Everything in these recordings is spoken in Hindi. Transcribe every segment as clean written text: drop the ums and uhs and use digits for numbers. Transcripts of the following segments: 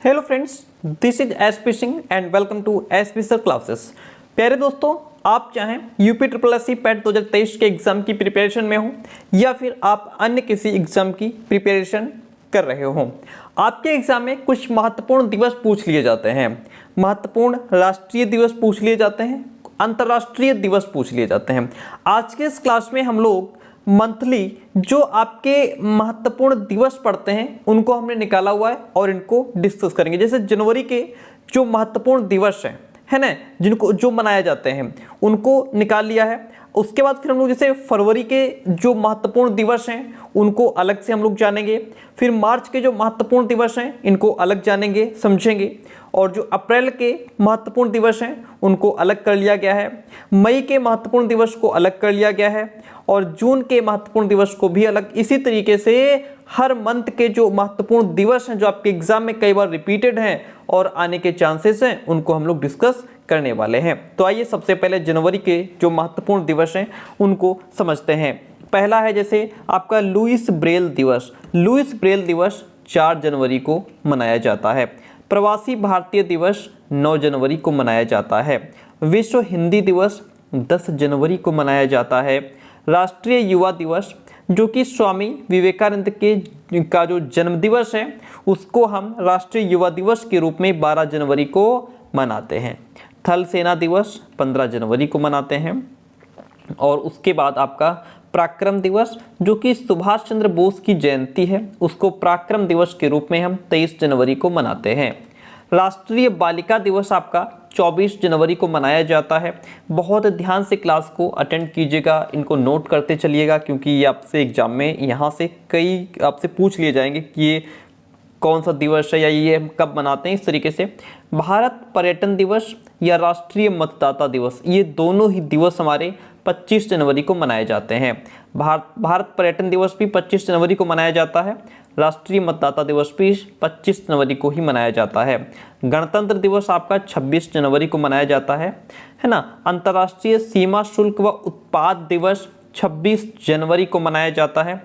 Hello friends, this is SP Singh and welcome to SP sir classes. प्यारे दोस्तों, आप चाहें UP triple S C PET 2023 के एग्जाम की प्रिपरेशन में हो या फिर आप अन्य किसी एग्जाम की प्रिपरेशन कर रहे हो, आपके एग्जाम में कुछ महत्वपूर्ण दिवस पूछ लिए जाते हैं। महत्वपूर्ण राष्ट्रीय दिवस पूछ लिए जाते हैं, अंतर्राष्ट्रीय दिवस पूछ लिए जाते हैं। आज के इस क्लास में हम लोग मंथली जो आपके महत्वपूर्ण दिवस पड़ते हैं उनको हमने निकाला हुआ है और इनको डिस्कस करेंगे। जैसे जनवरी के जो महत्वपूर्ण दिवस हैं, है ना, जिनको जो मनाए जाते हैं उनको निकाल लिया है। उसके बाद फिर हम लोग जैसे फरवरी के जो महत्वपूर्ण दिवस हैं उनको अलग से हम लोग जानेंगे। फिर मार्च के जो महत्वपूर्ण दिवस हैं इनको अलग जानेंगे, समझेंगे। और जो अप्रैल के महत्वपूर्ण दिवस हैं उनको अलग कर लिया गया है। मई के महत्वपूर्ण दिवस को अलग कर लिया गया है और जून के महत्वपूर्ण दिवस को भी अलग। इसी तरीके से हर मंथ के जो महत्वपूर्ण दिवस हैं जो आपके एग्जाम में कई बार रिपीटेड हैं और आने के चांसेस हैं उनको हम लोग डिस्कस करने वाले हैं। तो आइए सबसे पहले जनवरी के जो महत्वपूर्ण दिवस हैं उनको समझते हैं। पहला है जैसे आपका लुईस ब्रेल दिवस। लुईस ब्रेल दिवस 4 जनवरी को मनाया जाता है। प्रवासी भारतीय दिवस 9 जनवरी को मनाया जाता है। विश्व हिंदी दिवस 10 जनवरी को मनाया जाता है। राष्ट्रीय युवा दिवस जो कि स्वामी विवेकानंद का जो जन्म दिवस है उसको हम राष्ट्रीय युवा दिवस के रूप में 12 जनवरी को मनाते हैं। थल सेना दिवस 15 जनवरी को मनाते हैं। और उसके बाद आपका पराक्रम दिवस जो कि सुभाष चंद्र बोस की जयंती है उसको पराक्रम दिवस के रूप में हम 23 जनवरी को मनाते हैं। राष्ट्रीय बालिका दिवस आपका 24 जनवरी को मनाया जाता है। बहुत ध्यान से क्लास को अटेंड कीजिएगा, इनको नोट करते चलिएगा क्योंकि ये आपसे एग्जाम में यहाँ से कई आपसे पूछ लिए जाएंगे कि ये कौन सा दिवस है या ये हम कब मनाते हैं। इस तरीके से भारत पर्यटन दिवस या राष्ट्रीय मतदाता दिवस, ये दोनों ही दिवस हमारे 25 जनवरी को मनाए जाते हैं। भारत पर्यटन दिवस भी 25 जनवरी को मनाया जाता है। राष्ट्रीय मतदाता दिवस भी 25 जनवरी को ही मनाया जाता है। गणतंत्र दिवस आपका 26 जनवरी को मनाया जाता है ना। अंतर्राष्ट्रीय सीमा शुल्क व उत्पाद दिवस 26 जनवरी को मनाया जाता है।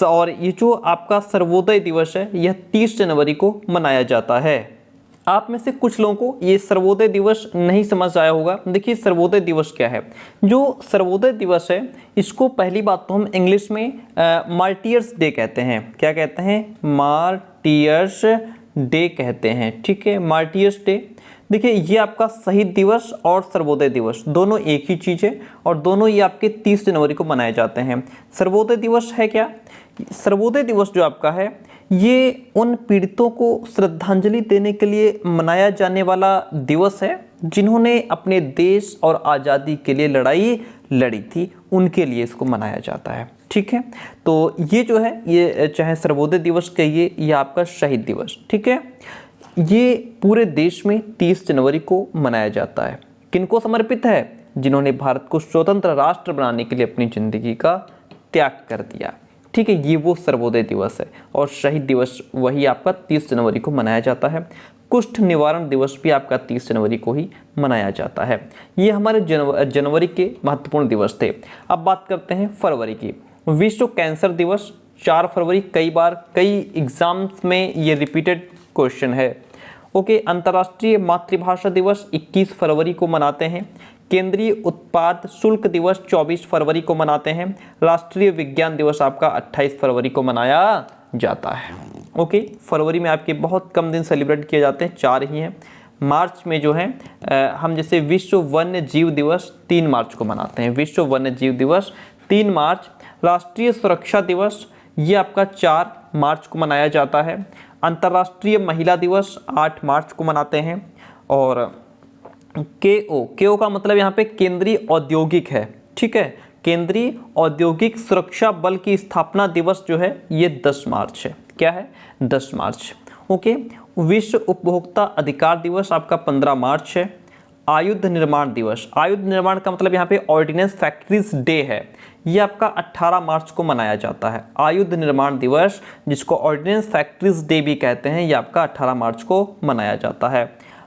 और ये जो आपका सर्वोदय दिवस है यह 30 जनवरी को मनाया जाता है। आप में से कुछ लोगों को ये सर्वोदय दिवस नहीं समझ आया होगा। देखिए सर्वोदय दिवस क्या है। जो सर्वोदय दिवस है इसको पहली बात तो हम इंग्लिश में मार्टियर्स डे कहते हैं। क्या कहते हैं? मार्टियर्स डे कहते हैं। ठीक है, मार्टियर्स डे। देखिए ये आपका शहीद दिवस और सर्वोदय दिवस दोनों एक ही चीज़ है और दोनों ये आपके 30 जनवरी को मनाए जाते हैं। सर्वोदय दिवस है क्या? सर्वोदय दिवस जो आपका है ये उन पीड़ितों को श्रद्धांजलि देने के लिए मनाया जाने वाला दिवस है जिन्होंने अपने देश और आज़ादी के लिए लड़ाई लड़ी थी, उनके लिए इसको मनाया जाता है। ठीक है, तो ये जो है ये चाहे सर्वोदय दिवस कहिए या आपका शहीद दिवस, ठीक है, ये पूरे देश में 30 जनवरी को मनाया जाता है। किनको समर्पित है? जिन्होंने भारत को स्वतंत्र राष्ट्र बनाने के लिए अपनी ज़िंदगी का त्याग कर दिया। ठीक है, ये वो सर्वोदय दिवस है। और शहीद दिवस वही आपका 30 जनवरी को मनाया जाता है। कुष्ठ निवारण दिवस भी आपका 30 जनवरी को ही मनाया जाता है। ये हमारे जनवरी के महत्वपूर्ण दिवस थे। अब बात करते हैं फरवरी की। विश्व कैंसर दिवस 4 फरवरी, कई बार कई एग्जाम्स में ये रिपीटेड क्वेश्चन है। ओके, अंतर्राष्ट्रीय मातृभाषा दिवस 21 फरवरी को मनाते हैं। केंद्रीय उत्पाद शुल्क दिवस 24 फरवरी को मनाते हैं। राष्ट्रीय विज्ञान दिवस आपका 28 फरवरी को मनाया जाता है। ओके, फरवरी में आपके बहुत कम दिन सेलिब्रेट किए जाते हैं, 4 ही हैं। मार्च में जो है हम जैसे विश्व वन्य जीव दिवस 3 मार्च को मनाते हैं। विश्व वन्य जीव दिवस 3 मार्च। राष्ट्रीय सुरक्षा दिवस ये आपका 4 मार्च को मनाया जाता है। अंतर्राष्ट्रीय महिला दिवस 8 मार्च को मनाते हैं। और केओ का मतलब यहाँ पे केंद्रीय औद्योगिक है। ठीक है, केंद्रीय औद्योगिक सुरक्षा बल की स्थापना दिवस जो है ये 10 मार्च है। क्या है? 10 मार्च। ओके, विश्व उपभोक्ता अधिकार दिवस आपका 15 मार्च है। आयुध निर्माण दिवस, आयुध निर्माण का मतलब यहाँ पे ऑर्डिनेंस फैक्ट्रीज डे है, ये आपका 18 मार्च को मनाया जाता है। आयुध निर्माण दिवस जिसको ऑर्डिनेंस फैक्ट्रीज डे भी कहते हैं, ये आपका 18 मार्च को मनाया जाता है।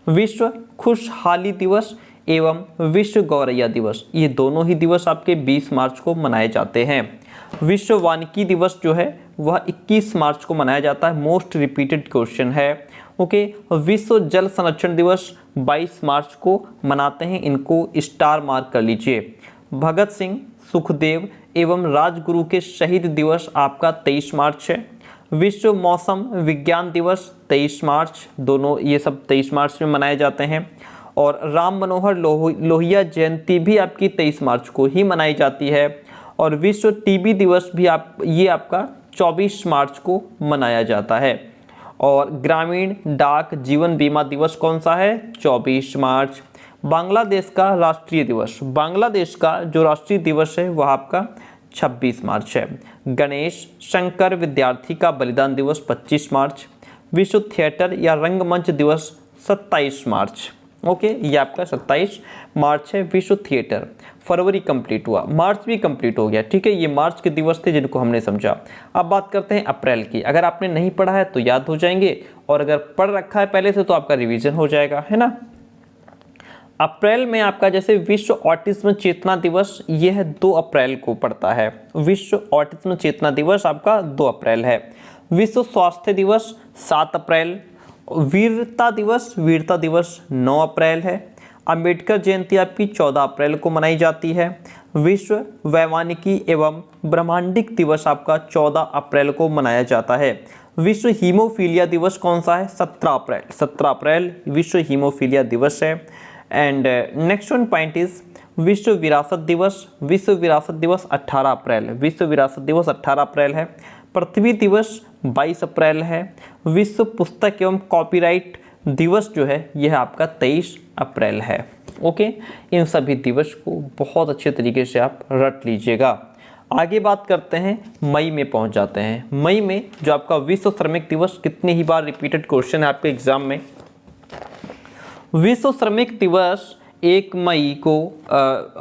विश्व खुशहाली दिवस एवं विश्व गौरैया दिवस, ये दोनों ही दिवस आपके 20 मार्च को मनाए जाते हैं। विश्व वानिकी दिवस जो है वह 21 मार्च को मनाया जाता है, मोस्ट रिपीटेड क्वेश्चन है। ओके, विश्व जल संरक्षण दिवस 22 मार्च को मनाते हैं, इनको स्टार मार्क कर लीजिए। भगत सिंह, सुखदेव एवं राजगुरु के शहीद दिवस आपका 23 मार्च है। विश्व मौसम विज्ञान दिवस 23 मार्च, दोनों ये सब 23 मार्च में मनाए जाते हैं। और राम मनोहर लोहिया जयंती भी आपकी 23 मार्च को ही मनाई जाती है। और विश्व टीबी दिवस भी ये आपका 24 मार्च को मनाया जाता है। और ग्रामीण डाक जीवन बीमा दिवस कौन सा है? 24 मार्च। बांग्लादेश का राष्ट्रीय दिवस, बांग्लादेश का जो राष्ट्रीय दिवस है वह आपका 26 मार्च है। गणेश शंकर विद्यार्थी का बलिदान दिवस 25 मार्च। विश्व थिएटर या रंगमंच दिवस 27 मार्च। ओके, ये आपका 27 मार्च है विश्व थिएटर। फरवरी कंप्लीट हुआ, मार्च भी कंप्लीट हो गया। ठीक है, ये मार्च के दिवस थे जिनको हमने समझा। अब बात करते हैं अप्रैल की। अगर आपने नहीं पढ़ा है तो याद हो जाएंगे, और अगर पढ़ रखा है पहले से तो आपका रिवीजन हो जाएगा, है ना। अप्रैल में आपका जैसे विश्व ऑटिज्म चेतना दिवस, यह 2 अप्रैल को पड़ता है। विश्व ऑटिज्म चेतना दिवस आपका 2 अप्रैल है। विश्व स्वास्थ्य दिवस 7 अप्रैल। वीरता दिवस 9 अप्रैल है। अंबेडकर जयंती आपकी 14 अप्रैल को मनाई जाती है। विश्व वैमानिकी एवं ब्रह्मांडिक दिवस आपका 14 अप्रैल को मनाया जाता है। विश्व हीमोफीलिया दिवस कौन सा है? 17 अप्रैल। 17 अप्रैल विश्व हीमोफीलिया दिवस है। And next one point is विश्व विरासत दिवस। विश्व विरासत दिवस 18 अप्रैल। विश्व विरासत दिवस 18 अप्रैल है। पृथ्वी दिवस 22 अप्रैल है। विश्व पुस्तक एवं कॉपीराइट दिवस जो है यह आपका 23 अप्रैल है। ओके, इन सभी दिवस को बहुत अच्छे तरीके से आप रट लीजिएगा। आगे बात करते हैं, मई में पहुंच जाते हैं। मई में जो आपका विश्व श्रमिक दिवस, कितनी ही बार रिपीटेड क्वेश्चन है आपके एग्जाम में। विश्व श्रमिक दिवस 1 मई को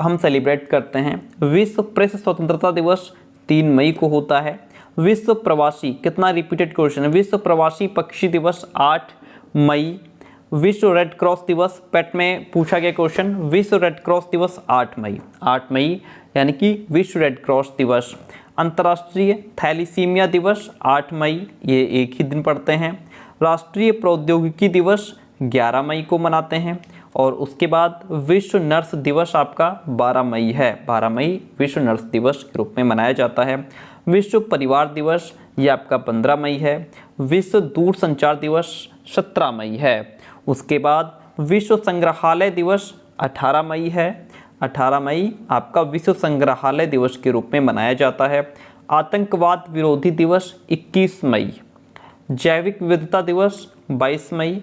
हम सेलिब्रेट करते हैं। विश्व प्रेस स्वतंत्रता दिवस 3 मई को होता है। विश्व प्रवासी, कितना रिपीटेड क्वेश्चन है, विश्व प्रवासी पक्षी दिवस 8 मई। विश्व रेड क्रॉस दिवस, पेट में पूछा गया क्वेश्चन, विश्व रेड क्रॉस दिवस 8 मई। 8 मई यानी कि विश्व रेड क्रॉस दिवस। अंतर्राष्ट्रीय थैलीसीमिया दिवस 8 मई, ये एक ही दिन पड़ते हैं। राष्ट्रीय प्रौद्योगिकी दिवस 11 मई को मनाते हैं। और उसके बाद विश्व नर्स दिवस आपका 12 मई है। 12 मई विश्व नर्स दिवस के रूप में मनाया जाता है। विश्व परिवार दिवस ये आपका 15 मई है। विश्व दूरसंचार दिवस 17 मई है। उसके बाद विश्व संग्रहालय दिवस 18 मई है। 18 मई आपका विश्व संग्रहालय दिवस के रूप में मनाया जाता है। आतंकवाद विरोधी दिवस 21 मई। जैविक विविधता दिवस 22 मई।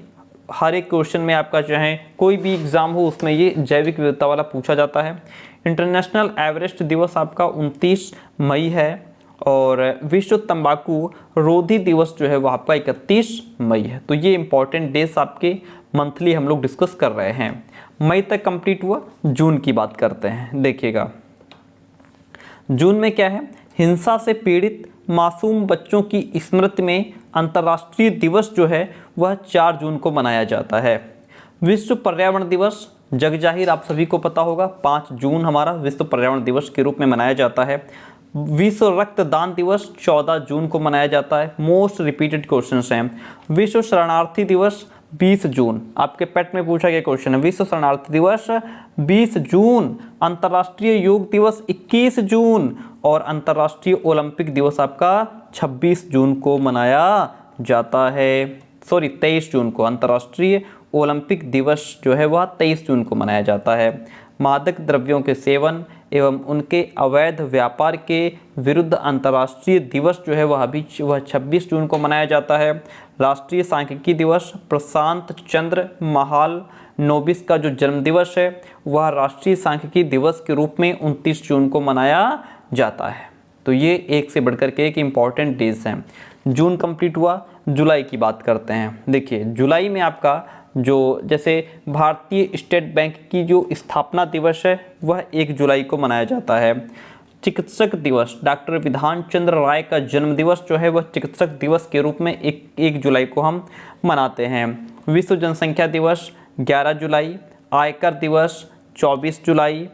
हर एक क्वेश्चन में आपका चाहे कोई भी एग्जाम हो उसमें ये जैविक विविधता वाला पूछा जाता है। इंटरनेशनल एवरेस्ट दिवस आपका 29 मई है। और विश्व तंबाकू रोधी दिवस जो है वह आपका 31 मई है। तो ये इंपॉर्टेंट डेज आपके मंथली हम लोग डिस्कस कर रहे हैं। मई तक कंप्लीट हुआ। जून की बात करते हैं, देखिएगा जून में क्या है, हिंसा से पीड़ित मासूम बच्चों की स्मृति में अंतर्राष्ट्रीय दिवस जो है वह 4 जून को मनाया जाता है। विश्व पर्यावरण दिवस जगजाहिर आप सभी को पता होगा, 5 जून हमारा विश्व पर्यावरण दिवस के रूप में मनाया जाता है। विश्व रक्तदान दिवस 14 जून को मनाया जाता है। मोस्ट रिपीटेड क्वेश्चन हैं। विश्व शरणार्थी दिवस 20 जून, आपके पेट में पूछा गया क्वेश्चन है। विश्व शरणार्थी दिवस 20 जून। अंतर्राष्ट्रीय योग दिवस 21 जून। और अंतर्राष्ट्रीय ओलंपिक दिवस आपका 26 जून को मनाया जाता है। सॉरी 23 जून को। अंतर्राष्ट्रीय ओलंपिक दिवस जो है वह 23 जून को मनाया जाता है। मादक द्रव्यों के सेवन एवं उनके अवैध व्यापार के विरुद्ध अंतर्राष्ट्रीय दिवस जो है वह 26 जून को मनाया जाता है। राष्ट्रीय सांख्यिकी दिवस प्रशांत चंद्र महालनोबिस का जो जन्म दिवस है वह राष्ट्रीय सांख्यिकी दिवस के रूप में 29 जून को मनाया जाता है। तो ये एक से बढ़कर के एक इम्पॉर्टेंट डेज हैं। जून कंप्लीट हुआ। जुलाई की बात करते हैं। देखिए जुलाई में आपका जो जैसे भारतीय स्टेट बैंक की जो स्थापना दिवस है वह 1 जुलाई को मनाया जाता है। चिकित्सक दिवस, डॉक्टर विधान चंद्र राय का जन्म दिवस जो है वह चिकित्सक दिवस के रूप में 1 जुलाई को हम मनाते हैं। विश्व जनसंख्या दिवस 11 जुलाई। आयकर दिवस 24 जुलाई,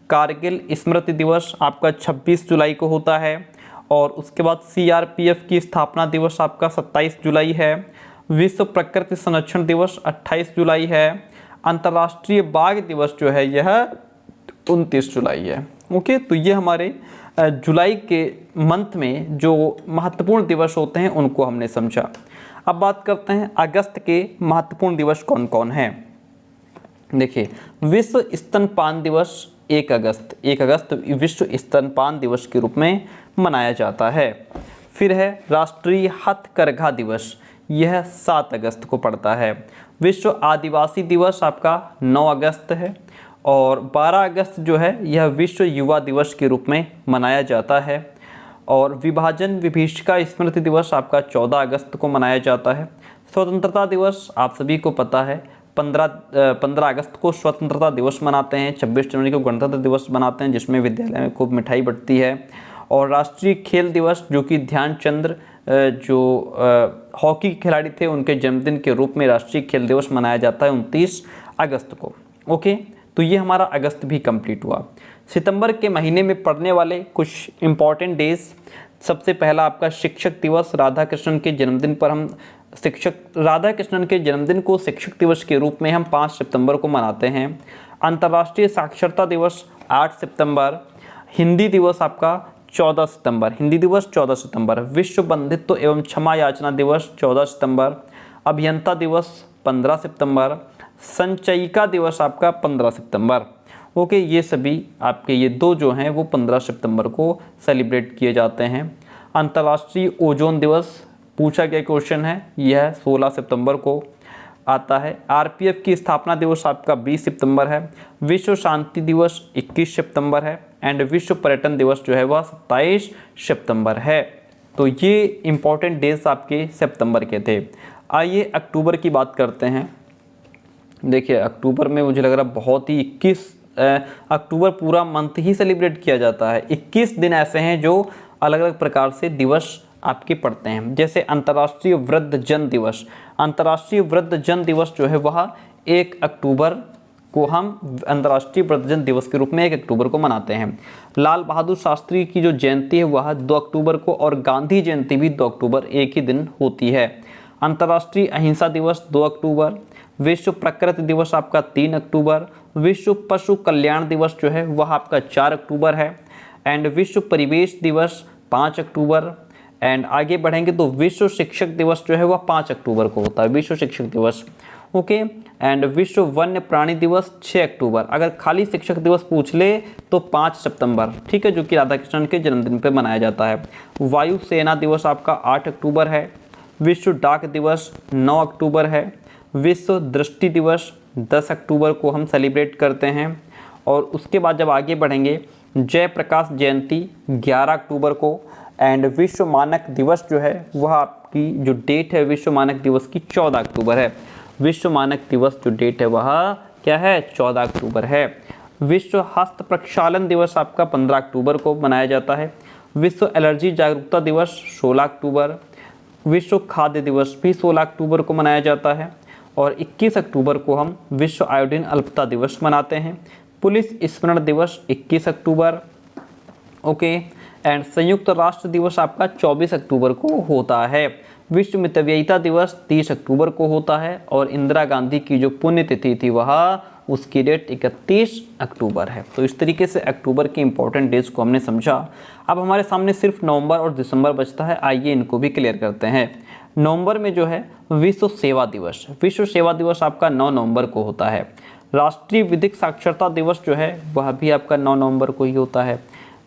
कारगिल स्मृति दिवस आपका 26 जुलाई को होता है, और उसके बाद CRPF की स्थापना दिवस आपका 27 जुलाई है, विश्व प्रकृति संरक्षण दिवस 28 जुलाई है, अंतर्राष्ट्रीय बाघ दिवस जो है यह 29 जुलाई है। ओके, तो ये हमारे जुलाई के मंथ में जो महत्वपूर्ण दिवस होते हैं उनको हमने समझा। अब बात करते हैं अगस्त के महत्वपूर्ण दिवस कौन कौन हैं। देखिए, विश्व स्तनपान दिवस 1 अगस्त विश्व स्तनपान दिवस के रूप में मनाया जाता है। फिर है राष्ट्रीय हथकरघा दिवस, यह 7 अगस्त को पड़ता है। विश्व आदिवासी दिवस आपका 9 अगस्त है, और 12 अगस्त जो है यह विश्व युवा दिवस के रूप में मनाया जाता है। और विभाजन विभीषिका स्मृति दिवस आपका 14 अगस्त को मनाया जाता है। स्वतंत्रता दिवस आप सभी को पता है 15 अगस्त को स्वतंत्रता दिवस मनाते हैं, 26 जनवरी को गणतंत्र दिवस मनाते हैं जिसमें विद्यालय में खूब मिठाई बंटती है। और राष्ट्रीय खेल दिवस जो कि ध्यानचंद जो हॉकी के खिलाड़ी थे उनके जन्मदिन के रूप में राष्ट्रीय खेल दिवस मनाया जाता है 29 अगस्त को। ओके, तो ये हमारा अगस्त भी कंप्लीट हुआ। सितंबर के महीने में पड़ने वाले कुछ इम्पॉर्टेंट डेज, सबसे पहला आपका शिक्षक दिवस। राधा कृष्णन के जन्मदिन पर हम राधा कृष्णन के जन्मदिन को शिक्षक दिवस के रूप में हम 5 सितंबर को मनाते हैं। अंतर्राष्ट्रीय साक्षरता दिवस 8 सितंबर। हिंदी दिवस आपका 14 सितंबर, हिंदी दिवस 14 सितंबर। विश्व बंधित्व एवं क्षमा याचना दिवस 14 सितंबर। अभियंता दिवस 15 सितंबर। संचयिका दिवस आपका 15 सितंबर। ओके, ये सभी आपके ये दो जो हैं वो 15 सितंबर को सेलिब्रेट किए जाते हैं। अंतर्राष्ट्रीय ओजोन दिवस पूछा गया क्वेश्चन है, यह 16 सितंबर को आता है। RPF की स्थापना दिवस आपका 20 सितंबर है। विश्व शांति दिवस 21 सितंबर है, एंड विश्व पर्यटन दिवस जो है वह 27 सितंबर है। तो ये इम्पॉर्टेंट डेज आपके सितंबर के थे। आइए अक्टूबर की बात करते हैं। देखिए, अक्टूबर में मुझे लग रहा है बहुत ही 21 अक्टूबर पूरा मंथ ही सेलिब्रेट किया जाता है। 21 दिन ऐसे हैं जो अलग अलग प्रकार से दिवस आपके पड़ते हैं। जैसे अंतर्राष्ट्रीय वृद्धजन दिवस, अंतर्राष्ट्रीय वृद्धजन दिवस जो है वह 1 अक्टूबर को हम अंतर्राष्ट्रीय वृद्धजन दिवस के रूप में 1 अक्टूबर को मनाते हैं। लाल बहादुर शास्त्री की जो जयंती है वह 2 अक्टूबर को, और गांधी जयंती भी 2 अक्टूबर एक ही दिन होती है। अंतर्राष्ट्रीय अहिंसा दिवस 2 अक्टूबर। विश्व प्रकृति दिवस आपका 3 अक्टूबर। विश्व पशु कल्याण दिवस जो है वह आपका 4 अक्टूबर है, एंड विश्व परिवेश दिवस 5 अक्टूबर। एंड आगे बढ़ेंगे तो विश्व शिक्षक दिवस जो है वह 5 अक्टूबर को होता है, विश्व शिक्षक दिवस। ओके, एंड विश्व वन्य प्राणी दिवस 6 अक्टूबर। अगर खाली शिक्षक दिवस पूछ ले तो 5 सितंबर, ठीक है, जो कि राधा कृष्णन के जन्मदिन पर मनाया जाता है। वायु सेना दिवस आपका 8 अक्टूबर है। विश्व डाक दिवस 9 अक्टूबर है। विश्व दृष्टि दिवस 10 अक्टूबर को हम सेलिब्रेट करते हैं। और उसके बाद जब आगे बढ़ेंगे, जयप्रकाश जयंती 11 अक्टूबर को, एंड विश्व मानक दिवस जो है वह आपकी जो डेट है विश्व मानक दिवस की 14 अक्टूबर है। विश्व मानक दिवस जो डेट है वह क्या है, 14 अक्टूबर है। विश्व हस्त प्रक्षालन दिवस आपका 15 अक्टूबर को मनाया जाता है। विश्व एलर्जी जागरूकता दिवस 16 अक्टूबर। विश्व खाद्य दिवस भी 16 अक्टूबर को मनाया जाता है। और 21 अक्टूबर को हम विश्व आयोडीन अल्पता दिवस मनाते हैं। पुलिस स्मरण दिवस 21 अक्टूबर। ओके, एंड संयुक्त राष्ट्र दिवस आपका 24 अक्टूबर को होता है। विश्व मितव्ययिता दिवस 30 अक्टूबर को होता है, और इंदिरा गांधी की जो पुण्यतिथि थी वह उसकी डेट 31 अक्टूबर है। तो इस तरीके से अक्टूबर के इंपॉर्टेंट डेज को हमने समझा। अब हमारे सामने सिर्फ नवंबर और दिसंबर बचता है, आइए इनको भी क्लियर करते हैं। नवंबर में जो है विश्व सेवा दिवस, विश्व सेवा दिवस आपका 9 नवंबर को होता है। राष्ट्रीय विधिक साक्षरता दिवस जो है वह भी आपका 9 नवंबर को ही होता है।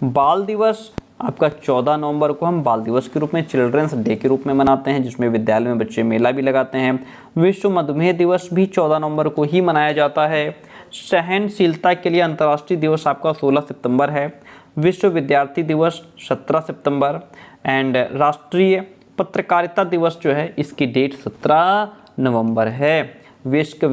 बाल दिवस आपका 14 नवंबर को हम बाल दिवस के रूप में, चिल्ड्रंस डे के रूप में मनाते हैं, जिसमें विद्यालय में बच्चे मेला भी लगाते हैं। विश्व मधुमेह दिवस भी 14 नवंबर को ही मनाया जाता है। सहनशीलता के लिए अंतर्राष्ट्रीय दिवस आपका 16 सितंबर है। विश्व विद्यार्थी दिवस 17 सितंबर। एंड राष्ट्रीय पत्रकारिता दिवस जो है इसकी डेट 17 नवंबर है। विश्व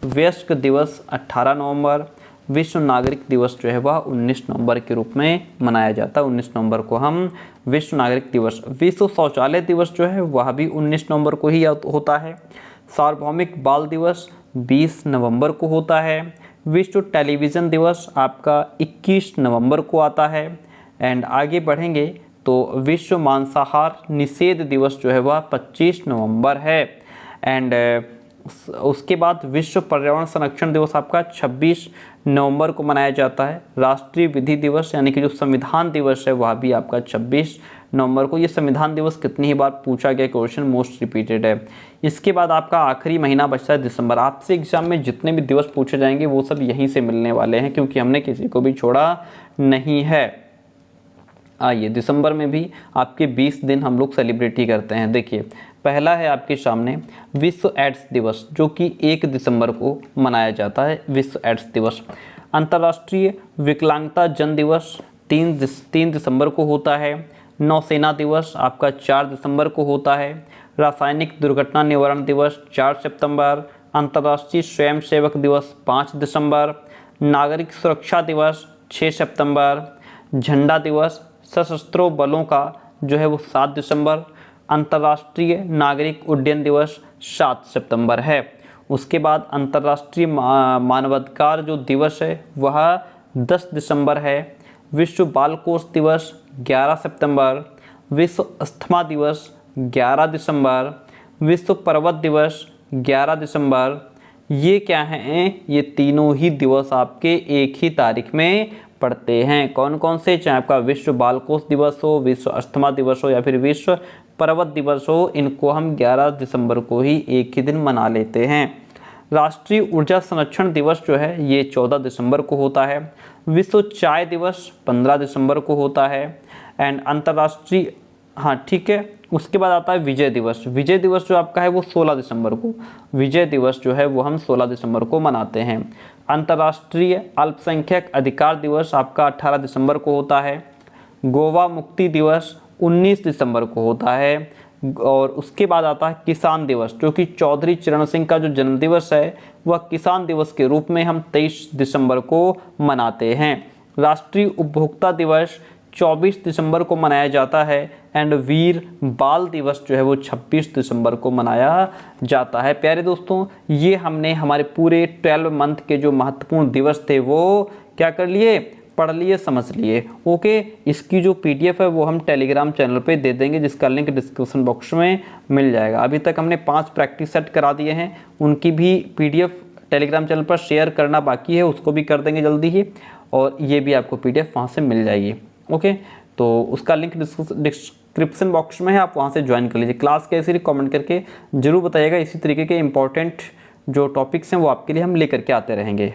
वयस्क दिवस 18 नवंबर। विश्व नागरिक दिवस जो है वह 19 नवंबर के रूप में मनाया जाता है। 19 नवंबर को हम विश्व नागरिक दिवस। विश्व शौचालय दिवस जो है वह भी 19 नवंबर को ही होता है। सार्वभौमिक बाल दिवस 20 नवंबर को होता है। विश्व टेलीविज़न दिवस आपका 21 नवंबर को आता है। एंड आगे बढ़ेंगे तो विश्व मांसाहार निषेध दिवस जो है वह 25 नवंबर है। एंड उसके बाद विश्व पर्यावरण संरक्षण दिवस आपका 26 नवंबर को मनाया जाता है। राष्ट्रीय विधि दिवस यानी कि जो संविधान दिवस है वह भी आपका 26 नवंबर को। ये संविधान दिवस कितनी ही बार पूछा गया क्वेश्चन, मोस्ट रिपीटेड है। इसके बाद आपका आखिरी महीना बचता है दिसंबर। आपसे एग्जाम में जितने भी दिवस पूछे जाएंगे वो सब यहीं से मिलने वाले हैं, क्योंकि हमने किसी को भी छोड़ा नहीं है। आइए, दिसंबर में भी आपके 20 दिन हम लोग सेलिब्रेट ही करते हैं। देखिए, पहला है आपके सामने विश्व एड्स दिवस, जो कि 1 दिसंबर को मनाया जाता है। विश्व एड्स दिवस। अंतर्राष्ट्रीय विकलांगता जन दिवस 3 दिसंबर को होता है। नौसेना दिवस आपका 4 दिसंबर को होता है। रासायनिक दुर्घटना निवारण दिवस 4 सितंबर। अंतर्राष्ट्रीय स्वयंसेवक दिवस 5 दिसंबर। नागरिक सुरक्षा दिवस 6 सितंबर। झंडा दिवस सशस्त्र बलों का जो है वो 7 दिसंबर। अंतर्राष्ट्रीय नागरिक उड्डयन दिवस 7 सितंबर है। उसके बाद अंतर्राष्ट्रीय मानवाधिकार जो दिवस है वह 10 दिसंबर है। विश्व बाल कोष दिवस 11 सितंबर। विश्व अस्थमा दिवस 11 दिसंबर। विश्व पर्वत दिवस 11 दिसंबर। ये क्या हैं? ये तीनों ही दिवस आपके एक ही तारीख में पड़ते हैं। कौन कौन से? चाहे आपका विश्व बाल कोष दिवस हो, विश्व अस्थमा दिवस हो या फिर विश्व पर्वत दिवस हो, इनको हम 11 दिसंबर को ही एक ही दिन मना लेते हैं। राष्ट्रीय ऊर्जा संरक्षण दिवस जो है ये 14 दिसंबर को होता है। विश्व चाय दिवस 15 दिसंबर को होता है। एंड अंतर्राष्ट्रीय, हाँ ठीक है, उसके बाद आता है विजय दिवस। विजय दिवस जो आपका है वो 16 दिसंबर को, विजय दिवस जो है वो हम 16 दिसंबर को मनाते हैं। अंतर्राष्ट्रीय अल्पसंख्यक अधिकार दिवस आपका 18 दिसंबर को होता है। गोवा मुक्ति दिवस 19 दिसंबर को होता है। और उसके बाद आता है किसान दिवस, जो कि चौधरी चरण सिंह का जो जन्मदिवस है वह किसान दिवस के रूप में हम 23 दिसंबर को मनाते हैं। राष्ट्रीय उपभोक्ता दिवस 24 दिसंबर को मनाया जाता है। एंड वीर बाल दिवस जो है वो 26 दिसंबर को मनाया जाता है। प्यारे दोस्तों, ये हमने हमारे पूरे 12 मंथ के जो महत्वपूर्ण दिवस थे वो क्या कर लिए, पढ़ लिए, समझ लिए। ओके, इसकी जो पीडीएफ है वो हम टेलीग्राम चैनल पे दे देंगे, जिसका लिंक डिस्क्रिप्शन बॉक्स में मिल जाएगा। अभी तक हमने 5 प्रैक्टिस सेट करा दिए हैं, उनकी भी पीडीएफ टेलीग्राम चैनल पर शेयर करना बाकी है, उसको भी कर देंगे जल्दी ही, और ये भी आपको पीडीएफ वहाँ से मिल जाएगी। ओके, तो उसका लिंक डिस्क्रिप्शन बॉक्स में है, आप वहाँ से ज्वाइन कर लीजिए। क्लास कैसी रही कमेंट करके जरूर बताइएगा। इसी तरीके के इंपॉर्टेंट जो टॉपिक्स हैं वो आपके लिए हम लेकर के आते रहेंगे।